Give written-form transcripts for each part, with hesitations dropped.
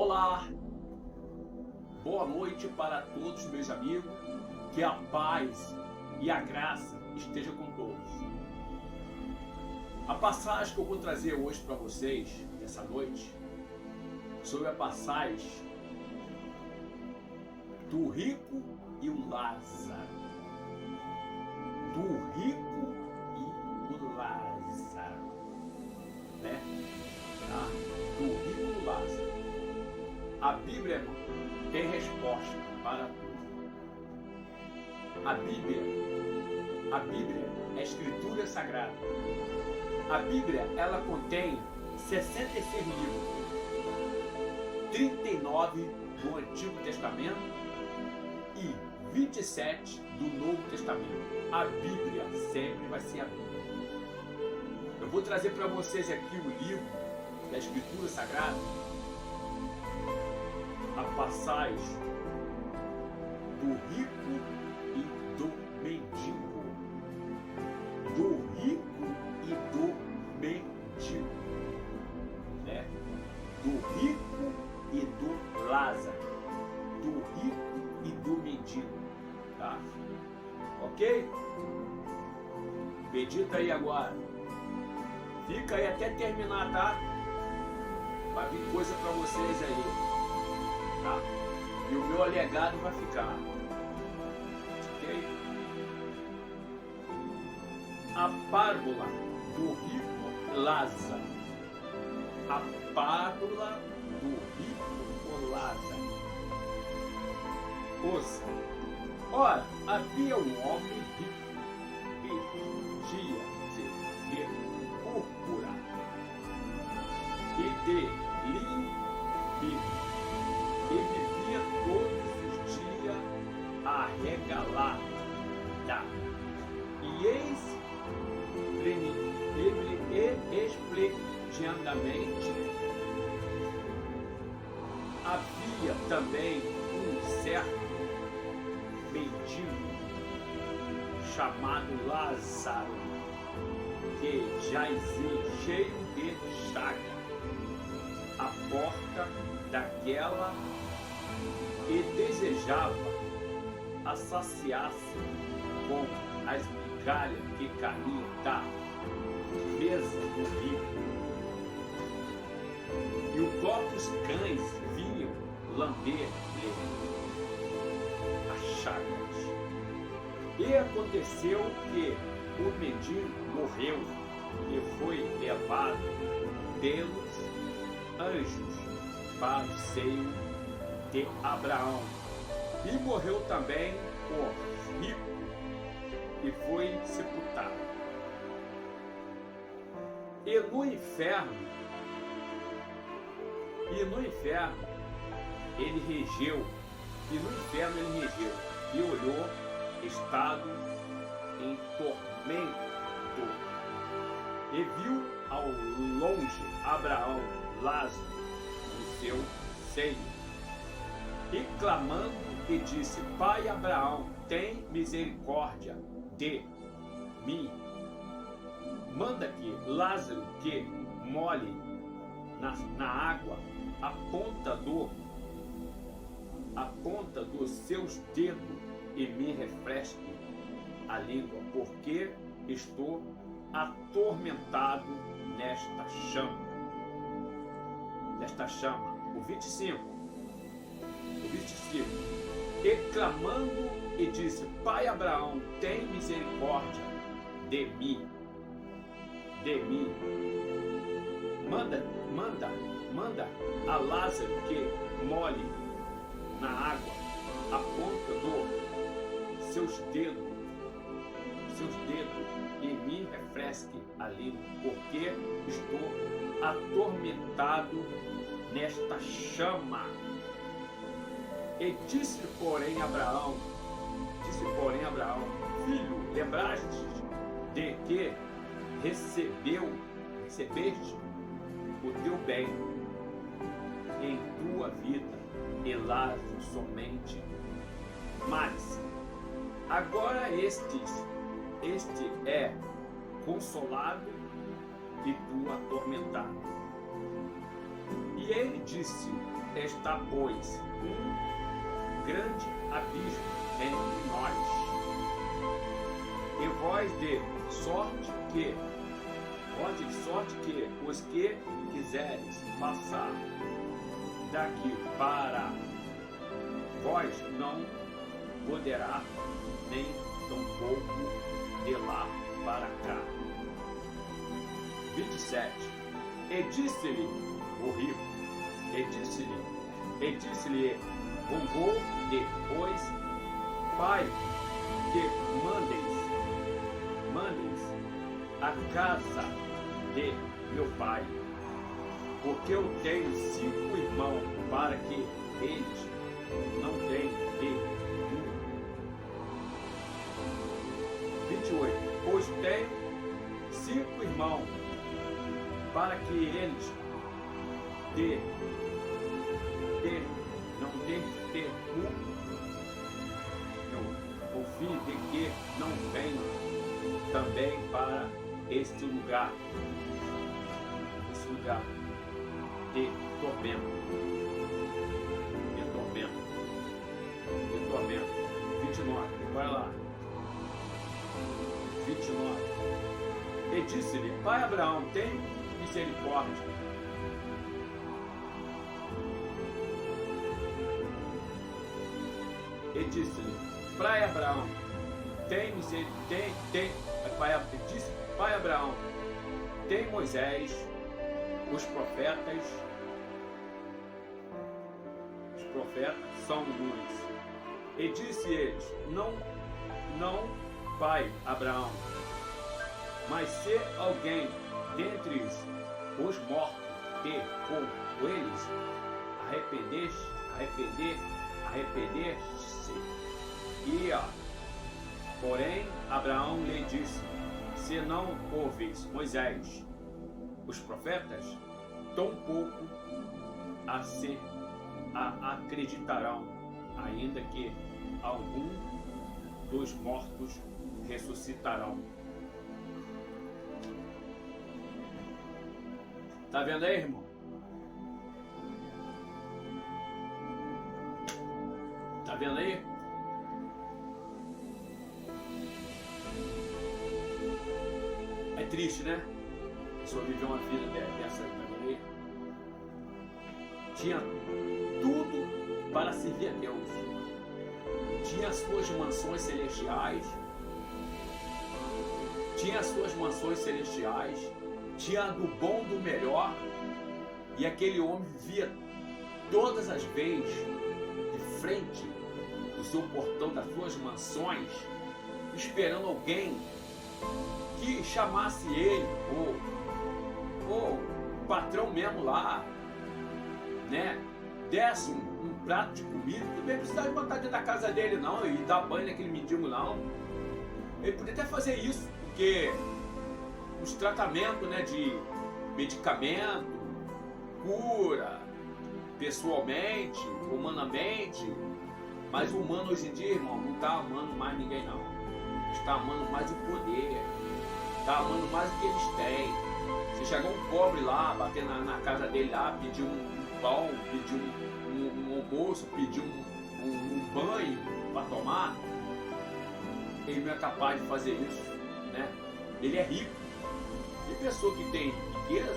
Olá, boa noite para todos meus amigos, que a paz e a graça esteja com todos. A passagem que eu vou trazer hoje para vocês, nessa noite, sobre a passagem do rico e o Lázaro. Do rico e o Lázaro, né? Tá? Do rico e o Lázaro. A Bíblia tem resposta para tudo. A Bíblia é a Escritura Sagrada. A Bíblia, ela contém 66 livros, 39 do Antigo Testamento e 27 do Novo Testamento. A Bíblia sempre vai ser a Bíblia. Eu vou trazer para vocês aqui o livro da Escritura Sagrada, a passagem do rico e do mendigo. Do rico e do mendigo, né? Do rico e do Lázaro. Do rico e do mendigo, tá? Ok? Medita aí agora. Fica aí até terminar, tá? Vai vir coisa para vocês aí. Tá? E o meu alegado vai ficar, ok? A parábola do rico Lázaro. A parábola do rico Lázaro. Ouça. Ora, havia um homem rico que tinha de púrpura e de linho fino, e vivia todos os dias arregalado. E eis esplendidamente havia também um certo mendigo chamado Lázaro, que jazia cheio de chaga à porta daquela e desejava saciar-se com as migalhas que caíam da mesa do rico. E os próprios cães vinham lamber-lhe as chagas. E aconteceu que o mendigo morreu e foi levado pelos anjos para o seio de Abraão. E morreu também o rico e foi sepultado. E no inferno ele regeu, e olhou, estado em tormento, e viu ao longe Abraão, Lázaro, no seu seio, e clamando, e disse: Pai Abraão, tem misericórdia de mim. Manda que Lázaro que molhe na água a ponta dos seus dedos e me refresque a língua, porque estou atormentado nesta chama. O 25. E clamando e disse: Pai Abraão, tem misericórdia de mim. Manda a Lázaro que molhe na água a ponta dos seus dedos e me refresque a língua, porque estou atormentado nesta chama. E disse porém Abraão, filho, lembraste de que recebeste o teu bem em tua vida, e Lázaro somente. Mas agora este é consolado e tu atormentado. E ele disse: está, pois, um grande abismo entre nós, e vós de sorte que os que quiseres passar daqui para vós não poderá, nem tampouco de lá para cá. 27. E disse-lhe o rico, e disse-lhe rogou depois: Pai, que mandes a casa de meu pai, porque eu tenho 5 irmãos, para que eles não tenham nenhum. 28. Pois tenho 5 irmãos, para que eles não tenham o fim de que não venham também para este lugar de tormento. 29, vai lá. 29. E disse-lhe: Pai Abraão, tem misericórdia. E disse-lhe: Pai Abraão, tem misericórdia. Disse: Pai Abraão, tem Moisés, os profetas são luz. E disse eles: Não, Pai Abraão, mas se alguém dentre os mortos com eles arrepender-se. Porém, Abraão lhe disse: Se não ouvis Moisés, os profetas, tampouco acreditarão, ainda que algum dos mortos ressuscitarão. Tá vendo aí, irmão? Tá vendo aí? É triste, né? A pessoa viveu uma vida dessa aí, tá vendo aí? Tinha tudo para servir a Deus. Tinha as suas mansões celestiais. Tinha do bom, do melhor. E aquele homem vivia todas as vezes de frente do seu portão, das suas mansões, esperando alguém que chamasse ele, ou o patrão mesmo lá, né, desse um prato de comida. Não bem precisava de botar dentro da casa dele não, e dar banho naquele mendigo não. Ele podia até fazer isso, porque os tratamentos, né, de medicamento, cura, pessoalmente, humanamente, mas o humano hoje em dia, irmão, não está amando mais ninguém não. Está amando mais o poder, está amando mais o que eles têm. Se chegar um pobre lá, bater na casa dele lá, pedir um pão, pedir um almoço, pedir um banho para tomar, ele não é capaz de fazer isso, né? Ele é rico. E pessoa que tem riqueza,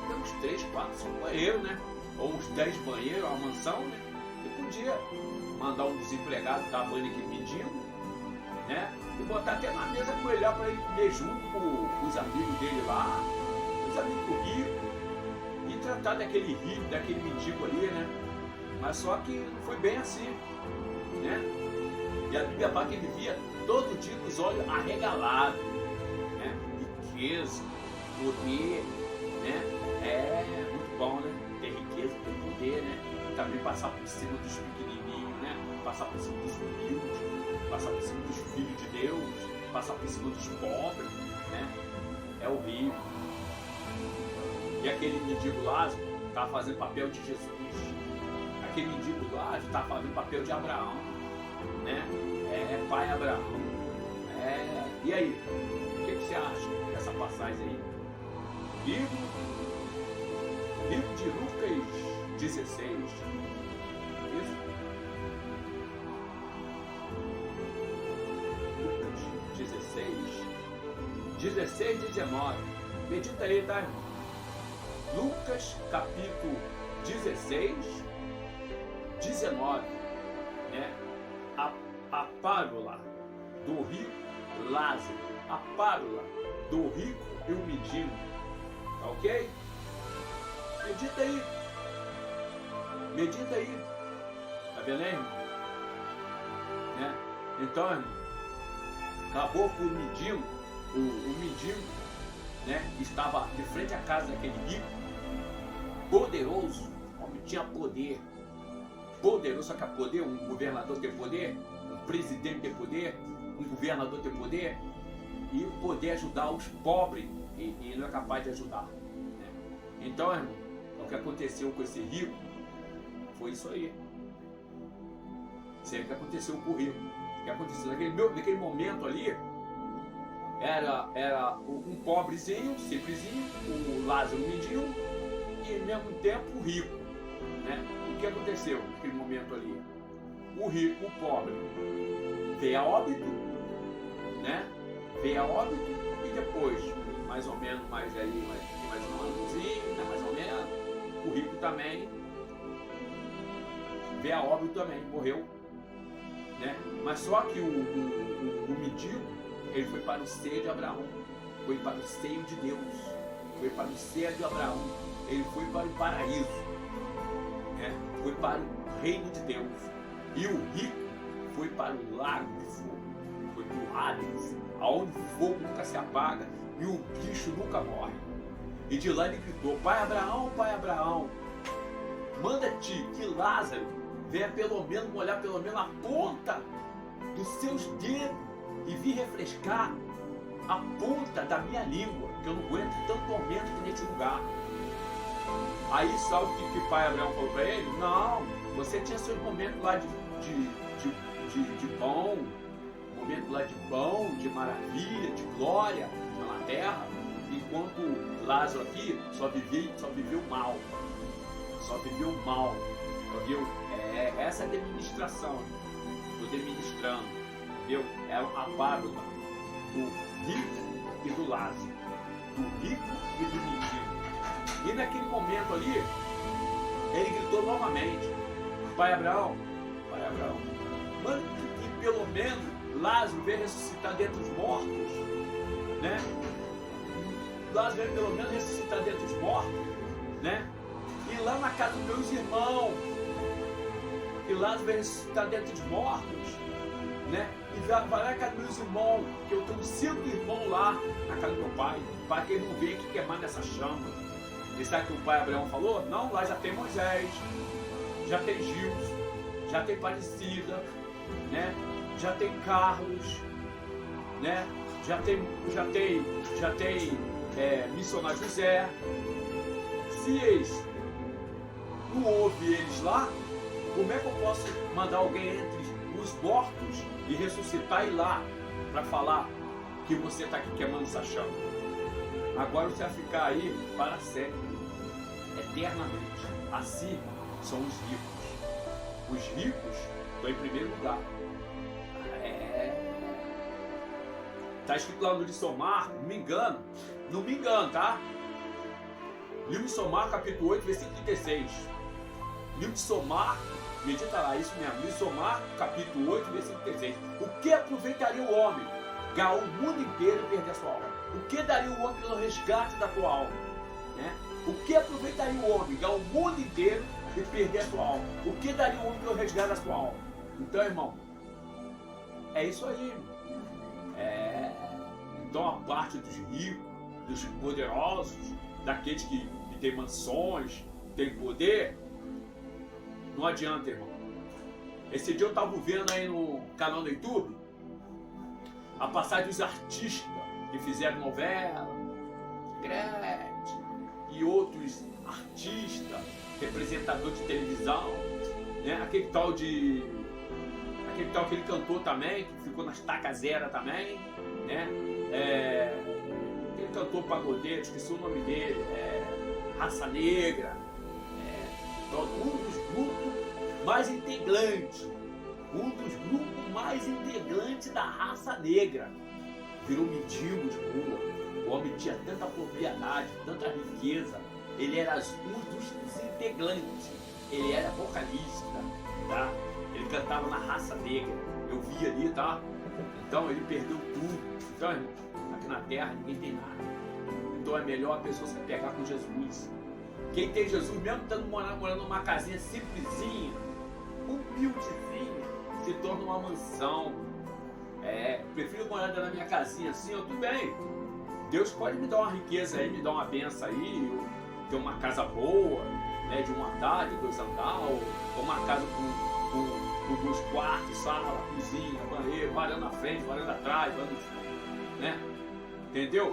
tem uns 3, 4, 5 banheiros, né? Ou uns 10 banheiros, uma mansão, né? Ele podia mandar um desempregado dar banho naquele mendigo, né? E botar até na mesa com ele lá para ele comer junto com os amigos dele lá, os amigos ricos, e tratar daquele rico, daquele mendigo ali, né? Mas só que não foi bem assim, né? E a Bíblia fala que ele vivia todo dia com os olhos arregalados, né? Riqueza, poder, né? É muito bom, né? Ter riqueza, ter poder, né? E também passar por cima dos pequenininhos, né? Passar por cima dos humildes, passar por cima dos filhos de Deus, passar por cima dos pobres, né? É horrível. E aquele mendigo Lázaro estava fazendo papel de Jesus. Aquele mendigo Lázaro estava fazendo papel de Abraão, né? É pai Abraão. E aí? O que você acha dessa passagem aí? Livro livro de Lucas 16. Isso? Lucas 16, 19. Medita aí, tá, irmão? Lucas capítulo 16, 19. Né? A parábola do rico Lázaro. A parábola do rico e o mendigo. Tá ok? Medita aí. Medita aí. Tá vendo aí, irmão? Né? Então, irmão, acabou com o mendigo. O mendigo, né, estava de frente à casa daquele rico, poderoso. O homem tinha poder. Poderoso, só que poder, um governador tem poder, um presidente tem poder, um governador tem poder, e poder ajudar os pobres, e não é capaz de ajudar. Né? Então, irmão, o que aconteceu com esse rico foi isso aí. Isso aí que aconteceu com o rico. O que aconteceu naquele momento ali era um pobrezinho, simplesinho, o Lázaro mendigo, e ao mesmo tempo o rico. Né? O que aconteceu naquele momento ali? O rico, o pobre, veio a óbito, né? Veio a óbito e depois, mais ou menos, mais um anozinho, né? Mais ou menos, o rico também veio a óbito também, morreu, né? Mas só que o mendigo, ele foi para o seio de Abraão, foi para o seio de Deus, foi para o seio de Abraão, ele foi para o paraíso. Foi para o reino de Deus. E o rico foi para o lago de fogo. Foi para o Hades, aonde o fogo nunca se apaga e o bicho nunca morre. E de lá ele gritou: Pai Abraão, manda-te que Lázaro venha pelo menos molhar pelo menos a ponta dos seus dedos e vir refrescar a ponta da minha língua, que eu não aguento tanto tormento que nesse lugar. Aí sabe o que o pai Abraão falou para ele? Não, você tinha seus momentos lá de bom, momento lá de bom, de maravilha, de glória na terra, enquanto Lázaro aqui só viveu mal. Só viveu mal. Viu? Essa é a administração. Estou administrando. Viu? É a parábola do rico e do Lázaro. Do rico e do mendigo. E naquele momento ali, ele gritou novamente: Pai Abraão, manda que pelo menos Lázaro venha ressuscitar dentre os mortos, né? Lázaro venha pelo menos ressuscitar dentre os mortos, né? E lá na casa dos meus irmãos, e Lázaro venha ressuscitar dentre os mortos, né? E vai lá na casa dos meus irmãos, que eu tenho 5 irmãos lá na casa do meu pai, para que ele não venha aqui queimar nessa chama. E sabe o que o pai Abraão falou? Não, lá já tem Moisés, já tem Gilson, já tem Parecida, né? Já tem Carlos, né? Já tem missionário José. Se eles não ouvem eles lá, como é que eu posso mandar alguém entre os mortos e ressuscitar e ir lá para falar que você está aqui queimando essa chama? Agora você vai ficar aí para sempre, eternamente. Assim são os ricos. Os ricos estão em primeiro lugar. Está escrito lá no livro de São Marcos, não me engano, tá? Livro de São Marcos, capítulo 8, versículo 36. Livro de São Marcos, medita lá, isso mesmo. Livro de São Marcos, capítulo 8, versículo 36. O que aproveitaria o homem? Ganhar o mundo inteiro e perder a sua alma. O que daria o homem pelo resgate da tua alma? Né? O que aproveitaria o homem? Ganhar o mundo inteiro e perder a sua alma. O que daria o homem pelo resgate da sua alma? Então, irmão, é isso aí, irmão. Então a parte dos ricos, dos poderosos, daqueles que têm mansões, têm poder, não adianta, irmão. Esse dia eu estava vendo aí no canal do YouTube a passagem dos artistas que fizeram novela, Gretchen e outros artistas, representadores de televisão, né? Aquele cantor também, que ficou nas tacazera também, né? Aquele cantor pagodeiro, esqueci o nome dele, raça negra, um dos grupos mais integrantes, da raça negra. Virou mendigo de rua. O homem tinha tanta propriedade, tanta riqueza. Ele era um dos integrantes. Ele era vocalista, tá? Ele cantava na raça negra. Eu vi ali, tá? Então ele perdeu tudo. Então, irmão, aqui na terra ninguém tem nada. Então é melhor a pessoa se pegar com Jesus. Quem tem Jesus, mesmo estando morando numa casinha simplesinha, humildezinha, se torna uma mansão. Prefiro morar dentro da minha casinha assim, tudo bem. Deus pode me dar uma riqueza aí, me dar uma benção aí, eu ter uma casa boa, né, de um andar, de 2 andares, ou uma casa com 2 quartos, sala, cozinha, banheiro, varanda na frente, varanda atrás, né? Entendeu?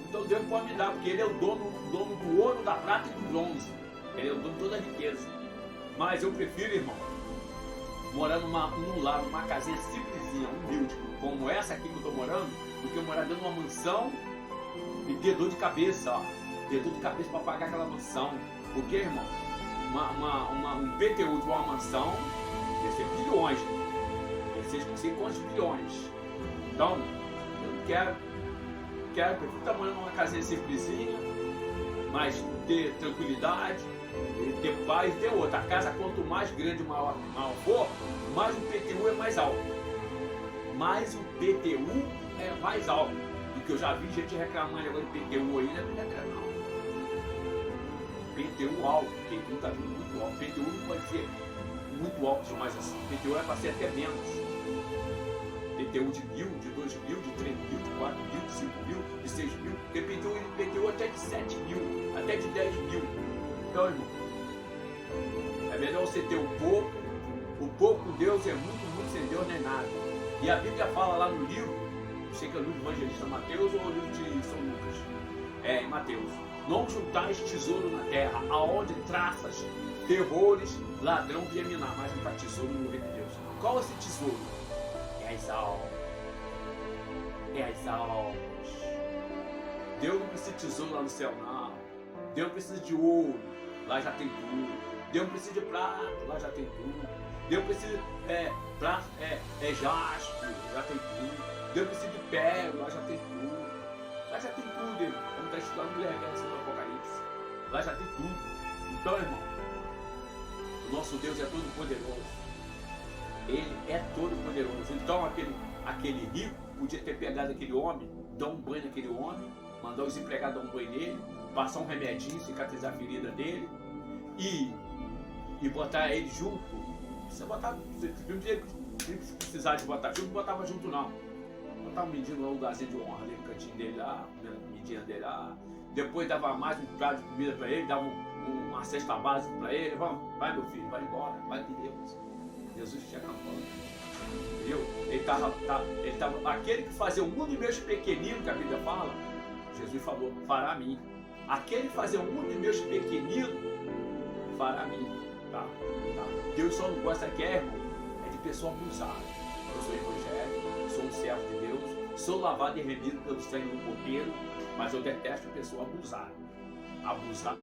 Então Deus pode me dar, porque Ele é o dono do ouro, da prata e do bronze. Ele é o dono de toda a riqueza. Mas eu prefiro, irmão, morar num lar, numa casinha simplesinha, humilde, como essa aqui que eu estou morando, do que morar dentro de uma mansão e ter dor de cabeça, ó. Ter dor de cabeça para pagar aquela mansão. Porque, irmão, um PTU de uma mansão deve ser bilhões, deve ser não sei quantos bilhões. Então, eu não prefiro estar morando numa casinha simplesinha, mas ter tranquilidade, ter paz, ter outra. A casa, quanto mais grande e maior for, mais o PTU é mais alto. Mais o PTU é mais alto. Do que eu já vi gente reclamando agora de PTU aí, não é brincadeira não. PTU alto, PTU está vindo muito alto. PTU não pode ser muito alto demais assim. PTU é para ser até menos. PTU de 1.000, de 2.000, de 3.000, de 4.000, de 5.000, de 6.000. Tem PTU até de 7.000, até de 10.000. Então, irmão, é melhor você ter o pouco com Deus é muito sem Deus não é nada. E a Bíblia fala lá no livro, não sei que é o livro do evangelista Mateus ou o livro de São Lucas, em Mateus: não juntais tesouro na terra, aonde traças, terrores, ladrão via minar, mas juntar tesouro no reino de Deus. Qual é esse tesouro? É as almas. É as almas. Deus não precisa de tesouro lá no céu, não. Deus não precisa de ouro, lá já tem tudo. Deus não precisa de prata, lá já tem tudo. Deus precisa de jaspe, já tem tudo. Deus precisa de pérola, lá já tem tudo. Lá já tem tudo, irmão. Como está estudando no Revelação do Apocalipse. Lá já tem tudo. Então, irmão, o nosso Deus é todo poderoso. Ele é todo poderoso. Então aquele rico podia ter pegado aquele homem, dar um banho naquele homem, mandar os empregados dar um banho nele, passar um remedinho, cicatrizar a ferida dele e botar ele junto. Você botava, se precisar de botar junto, não botava junto não. Botava um mendigo no lugarzinho de honra ali no cantinho dele lá, na medinha dele lá. Depois dava mais um prato de comida para ele, dava uma cesta básica para ele. Vamos, vai meu filho, vai embora, vai de Deus. Jesus tinha acabado. Viu? Ele tava, aquele que fazia o mundo meus pequeninos, que a Bíblia fala, Jesus falou, fará a mim. Aquele que fazia o mundo meus pequeninos, fará a mim. Tá? Deus só não gosta que irmão, é de pessoa abusada. Eu sou evangélico, sou um servo de Deus, sou lavado e remido pelo sangue do Cordeiro, mas eu detesto pessoa abusada. Abusada.